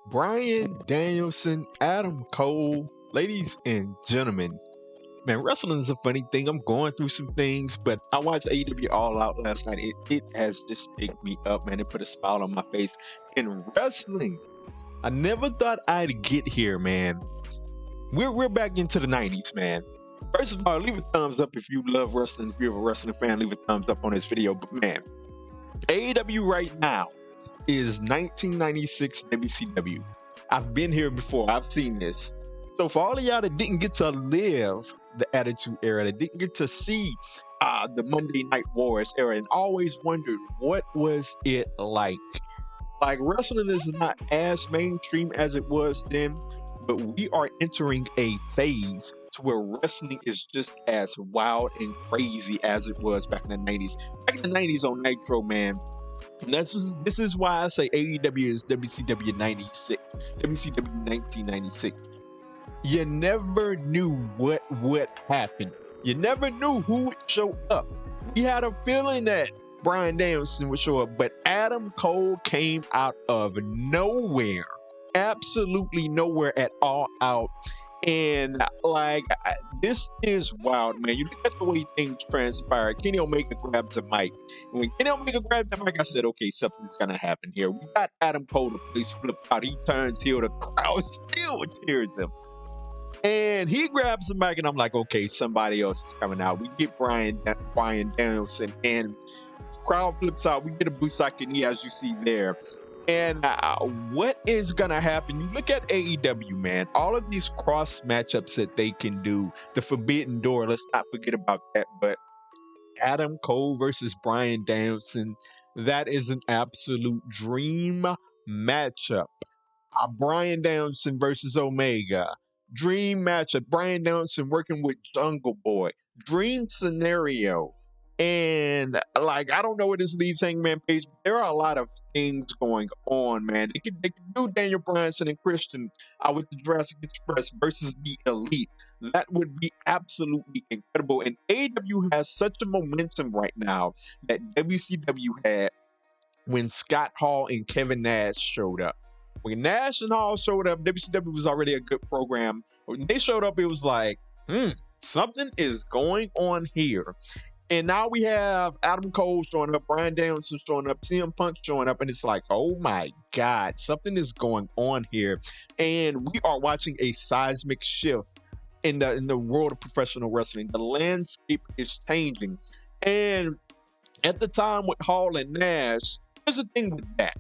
Bryan Danielson, Adam Cole, ladies and gentlemen. Man, wrestling is a funny thing. I'm going through some things, but I watched AEW All Out last night. It has just picked me up, man. It put a smile on my face. In wrestling, I never thought I'd get here, man. We're back into the 90s, man. First of all, leave a thumbs up if you love wrestling. If you're a wrestling fan, leave a thumbs up on this video. But man, AEW right now is 1996 WCW. I've been here before. I've seen this. So for all of y'all that didn't get to live the Attitude Era, that didn't get to see the Monday Night Wars era, and always wondered what was it like. Like wrestling is not as mainstream as it was then, but we are entering a phase to where wrestling is just as wild and crazy as it was back in the 90s. Back in the 90s on Nitro, man, and this is why I say AEW is WCW 96, WCW 1996. You never knew what would happen. You never knew who would show up. We had a feeling that Bryan Danielson would show up, but Adam Cole came out of nowhere. Absolutely nowhere at all out. And this is wild, man. You look at the way things transpire. Kenny Omega grabs the mic. And when Kenny Omega grabbed the mic, I said, okay, something's going to happen here. We got Adam Cole to place flip out. He turns heel. The crowd still cheers him. And he grabs the mic, and I'm like, okay, somebody else is coming out. We get Bryan Danielson, and crowd flips out. We get a Busaki knee, as you see there. And what is going to happen? You look at AEW, man, all of these cross matchups that they can do, the Forbidden Door, let's not forget about that. But Adam Cole versus Bryan Danielson, that is an absolute dream matchup. Bryan Danielson versus Omega, dream matchup. Bryan Danielson working with Jungle Boy, dream scenario. And I don't know where this leaves Hangman Page, but there are a lot of things going on, man. They can do Daniel Bryanson and Christian with the Jurassic Express versus the Elite. That would be absolutely incredible. And AEW has such a momentum right now that WCW had when Scott Hall and Kevin Nash showed up. When Nash and Hall showed up, WCW was already a good program. When they showed up, it was like, something is going on here. And now we have Adam Cole showing up, Bryan Danielson showing up, CM Punk showing up, and it's like, oh my God, something is going on here. And we are watching a seismic shift in the world of professional wrestling. The landscape is changing. And at the time with Hall and Nash, here's the thing with that.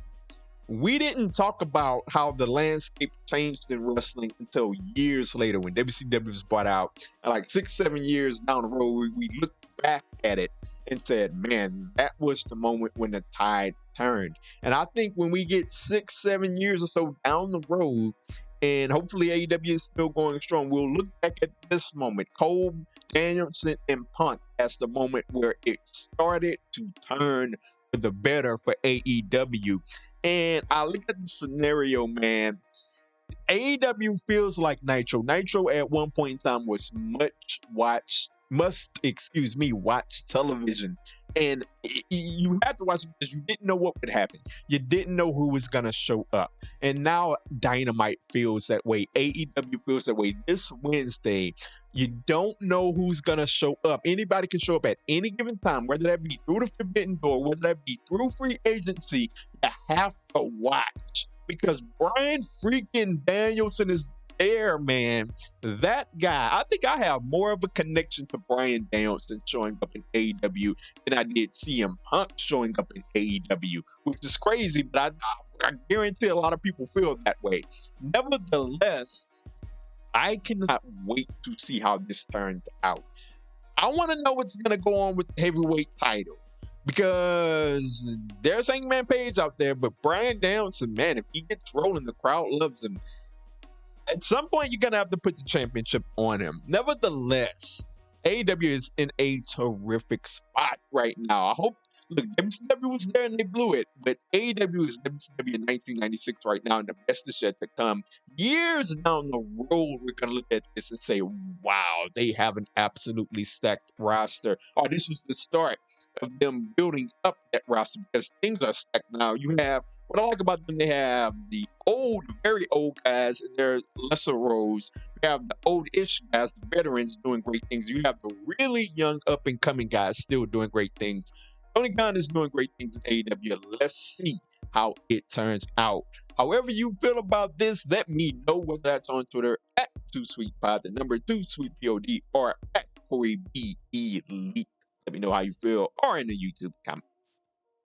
We didn't talk about how the landscape changed in wrestling until years later when WCW was bought out. And like 6-7 years down the road, we looked back at it and said, man, that was the moment when the tide turned. And I think when we get 6-7 years or so down the road, and hopefully AEW is still going strong, we'll look back at this moment, Cole, Danielson, and Punk, as the moment where it started to turn for the better for AEW. And I look at the scenario, man. AEW feels like Nitro. Nitro at one point in time was watch television. And you had to watch it because you didn't know what would happen. You didn't know who was going to show up. And now Dynamite feels that way. AEW feels that way. This Wednesday, you don't know who's going to show up. Anybody can show up at any given time, whether that be through the Forbidden Door, whether that be through free agency. You have to watch because Bryan freaking Danielson is there, man. That guy, I think I have more of a connection to Bryan Danielson showing up in AEW than I did CM Punk showing up in AEW, which is crazy, but I guarantee a lot of people feel that way. Nevertheless, I cannot wait to see how this turns out. I want to know what's going to go on with the heavyweight title because there's Hangman Page out there, but Bryan Danielson, man, if he gets rolling, the crowd loves him. At some point, you're going to have to put the championship on him. Nevertheless, AEW is in a terrific spot right now. I hope, look, WCW was there and they blew it, but AEW is WCW in 1996 right now, and the best is yet to come. Years down the road, we're going to look at this and say, wow, they have an absolutely stacked roster. Or this was the start of them building up that roster because things are stacked now. You have What I like about them, they have the old, very old guys in their lesser roles. You have the old-ish guys, the veterans doing great things. You have the really young, up-and-coming guys still doing great things. Tony Khan is doing great things in AEW. Let's see how it turns out. However you feel about this, let me know, whether that's on Twitter at 2SweetPod, the number 2SweetPod, or at Corey B. Elite. Let me know how you feel, or in the YouTube comment.